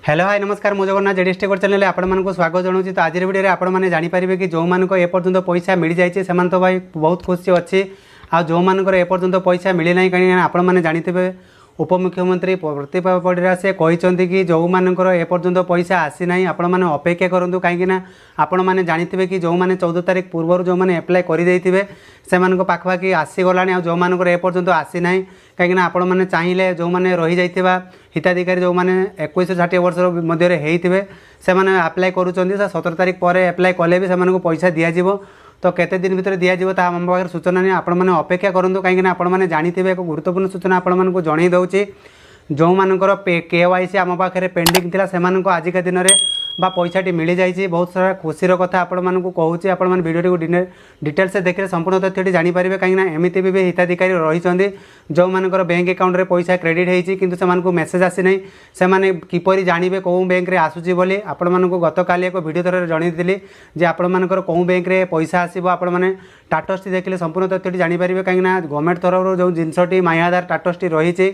Hello hi नमस्कार मु Jagannath JDS take channel आपको स्वागत जनाऊँ। तो आज वीडियो आपने जानीपारे कि जो मानक एपर्यंत पैसा मिल जाए से तो भाई बहुत खुशी अच्छी आ जो मानकर एपर्यंत पैसा मिली ना कहीं आपने जानते उपमुख्यमंत्री प्रतिभा परिड़ा से कहते कि जो मानकर एपर्यंत पैसा आसी ना आपण मैंने अपेक्षा करूँ कहीं आपण मैंने जानते कि जो मैंने 14 तारीख पूर्व जो मैंने एप्लाय करदे से पाखापाखि आसीगला जो मानकर एपर्यंत आसी ना कहीं आपण मैंने चाहिए जो मैंने रही जाइथिबा हिताधिकारी जो मैंने 21-60 वर्ष मध्य होते से आप्लाय करुँच 17 तारीख पर एप्लाय कले भी से पैसा दिज्व तो केते दिन भितर दिज्व आम पाखे सूचना नहीं आपण मैंने अपेक्षा करूँ कहीं आपण मैंने जानते एक गुरुत्वपूर्ण सूचना आपण मानक जणई दूसरी जो मानकर KYC आम पाखे पेंडिंग थिला से आजिका दिन में बा पैसाटी मिल जाइए बहुत सारा खुशीर कथा आपण मानक कहूँ आपण मैंने वीडियो डिटेल्स से देखिए संपूर्ण तथ्यटी जानीपारे कहीं एमती भी हिताधिकारी रही जो मानकर बैंक अकाउंट में पैसा क्रेडिट होती किंतु से मेसेज आसी ना से किपर जानवे कौ बैंक में आसूसी बोली आपण मानक गत काली एक वीडियो थोड़े जनईली जे आपण मानकर कौ बैंक में पैसा आसो आपण मैंने टाटसटी देखिले संपूर्ण तथ्यटी जानीपारे कहीं गवर्नमेंट तरफ जो जिनसटी माई आधार टाटसटी रही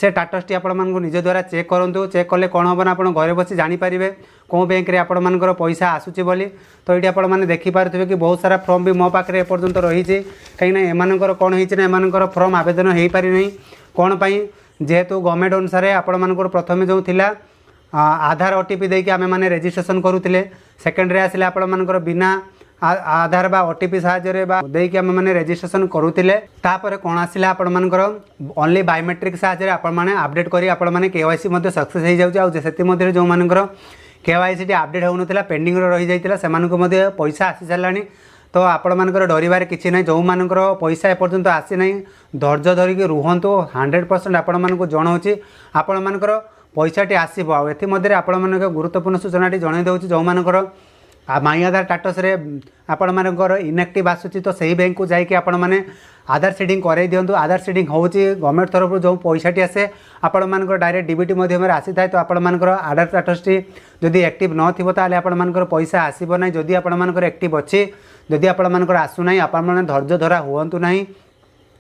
से टाटसटी आपण मानक निज द्वारा चेक करूँ चेक कले कौन हम ना आप घर बसी जानीपारे कौन बैंक में आपण मानकर पैसा आसूची बोली। तो ये आपण मैंने देखिपे कि बहुत सारा फॉर्म भी मो पाखे एपर्यंत रही कहीं एमानकर कौन होना एमानकर फॉर्म आवेदन हो पारि नहीं कौन पाई जेहेतु गवर्नमेंट अनुसार आपण मानकर प्रथम जो थिला आधार OTP देकी आमे माने रजिस्ट्रेशन करूथिले सेकेंडरी आसिले आपण मानकर बिना आधार बा OTP साहाय्य बा देकी आमे माने रजिस्ट्रेशन करूथिले तापर कोन आसिला आपण मानकर ओनली बायोमेट्रिक साहाय्य आपण माने अपडेट करी आपण माने KYC मध्ये सक्सेस हो जाउछ आ सेति मध्ये जो मानकर KYC टी अपडेट होनुथिला पेंडिंग रही जाइतिला सेमानको मध्ये पैसा आसी सारलानी। तो आपण मानकर डरिबार किछि नै जो मानकर पैसा एपर्यंत आसी नै धैर्य धरिकी रुहंतु 100% आपण मानको जणाउछि आपण मानकर पैसाटी आसीबो आ एथि मध्ये आपण मानक गुरुत्वपूर्ण सूचनाटी जणाइ दउछि जो मानकर माई आधार टाटस रे आपण मानकर इनएक्टिव आसुची तो सही बैंक को जाइए आपण माने आधार सीडिंग कराई दिंतु आधार सीडिंग होची गवर्नमेंट तरफ जो पैसाटी आसे आपण मानकर डायरेक्ट डीबीटी माध्यम आसी थाए तो आपण मानकर आधार टाटसटी जदि एक्टिव न थिबो ताले आपण मानकर पैसा आसीबो नै जदि आपण मानकर एक्टिव अछि जदि आपण मानकर आसु नै आपण माने धैर्य धरा हुअंतु नै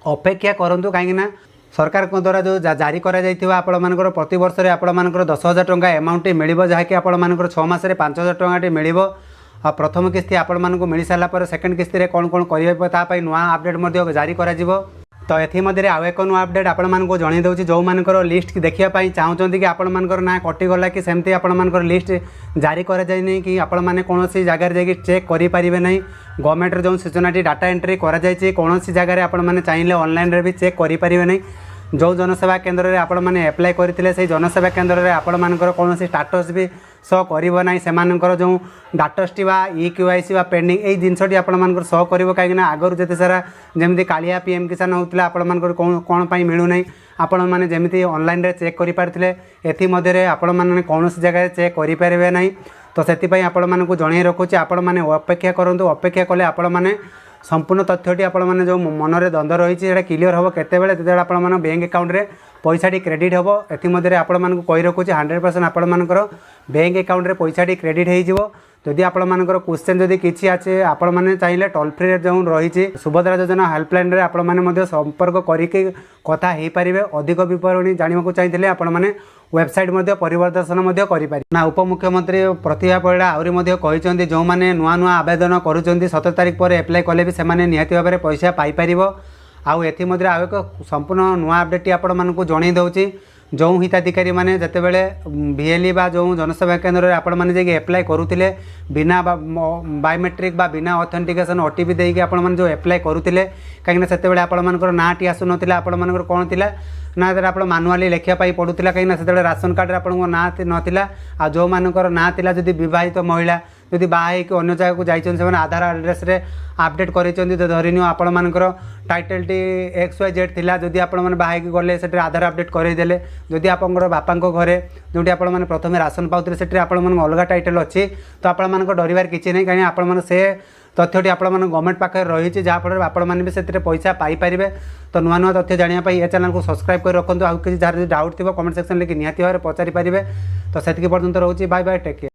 अपेक्षा करंतु कहीं सरकार द्वारा जो जारी करा जाइथिबा आपण मानकर प्रति वर्ष रे आपण मानकर 10,000 टंका अमाउंट मिलिबो जहाँकि आपण मानकर 6 मास रे 5,000 टंका मिलिबो आ प्रथम किस्ती आपण मानक मिल सारा पर सेकंड किस्ती रे कौन कौन करिवे ता पई नुआ अपडेट मध्ये जारी करा जिवो। तो एथि मध्ये आउ एक नुआ अपडेट आपण मानक जणै दउछि जो मानकर लिस्ट देखिया पई चाहुचंती कि आपण मानकर ना कटि गला कि सेमती आपण मानकर लिस्ट जारी करा जाय नै कि आपण माने कोनोसी जगह रे जाकि चेक करि परिबे नै गवर्नमेंट रे जो सूचनाटी डाटा एंट्री करा जायछि कोनोसी जगह रे आपण माने चाहिए ऑनलाइन रे भी चेक करि परिबे नै जो जनसेवा केन्द्र में आपण मैंने एप्लाय करते से जनसेवा केन्द्र में आपण मानकर कौन स्टाटस भी शो करिवो नै सेमानकर जो डाटसटी बा EKYC बा पेंडिंग ए जिनसटी आपण मानकर शो करिवो काहे ना आगर जते सारा जेमती कालिया PM किसान होतला आपण मानकर कोन पई मिलु नै आपण माने जेमती ऑनलाइन रे चेक करि पारथिले एथि मध्ये रे आपण माने कोनोसी जगह चेक करि पारबे नै। तो सेति पई आपण मानकु जणै रखुछि आपण माने अपेक्षा करंतु अपेक्षा कले आपण माने संपूर्ण तथ्यटी आपण माने जो मन में द्वंद्व रही है क्लियर हम केतबेले आपण माने बैंक अकाउंट रे पैसाटी क्रेडिट हम एथि मध्ये आपण मानकु कहि रखुछि 100% आपण मानकर बैंक अकाउंट रे पैसाटी क्रेडिट हो जिवो। जदि आपण मानकर क्वेश्चन जदि किछि आछे आपण माने चाहिए टोल फ्री रे जो रही सुभद्रा योजना हेल्पलाइन रे आपण माने मध्ये संपर्क करिके कथा हे परिबे अधिक विवरणी जानिबाकु चाहिए आपण माने वेबसाइट मध्ये परिवर्तन मध्ये करि पारि ना। उपमुख्यमंत्री प्रतिभा परिड़ा आउरी मध्ये कहिसंती जो माने नुआ नुआ आवेदन करूचंती 17 तारीख पर एप्लाय कले भी से माने निहाती भाबरे पैसा पाई परिबो। आउ एथि मध्ये आउ एक संपूर्ण नुआ अपडेट आपण मानकु जणै दउछि जो हिताधिकारी माने जतेबेले VLE बा जो जनसेवा केन्द्र रे आपण माने जे एप्लाय करूथिले बिना बायोमेट्रिक बा बिना ऑथेंटिकेशन OTP देकी आपण माने जो एप्लाय करूथिले कहीं सेतेबेले आपण मानकर नाटी आसु नथिला आपण मानकर कोन थिला ना तेरे आपण मानुआली लेखिया पाई पडुथिला कहीं सेतेबेले राशन कार्ड रे आपण ना नथिला आ जो मानकर ना थिला जदि विवाहित महिला जदि बाहे कि अन्य जगह को जाइछन से आधार एड्रेस रे अपडेट करिछन तो धरिनियो आपण मानकर टाइटल टी XYZ थिला जदि आपण माने बाहे कि गले सेटे आधार अपडेट करै देले जदि आपनकर बापांको घरे जोटी आपण माने प्रथमे राशन पाउतरे सेटे आपण माने अलगा टाइटल अछि तो आपण मानकर डरिवार किछि नै कानी आपण माने से तथ्यटी आपण माने गवर्नमेंट पाखे रही जहाँ फल आपण माने भी से पैसा पाई परिबे। तो नुआ नुआ तथ्य जानिया पई ए चैनल को सब्सक्राइब कर रखंतु आ किछि जार डाउट थिबो कमेंट सेक्शन लेके निहाती भाबरे पचारि परिबे। तो सेतिके पर्यंत रहउछि बाय बाय टेक केयर।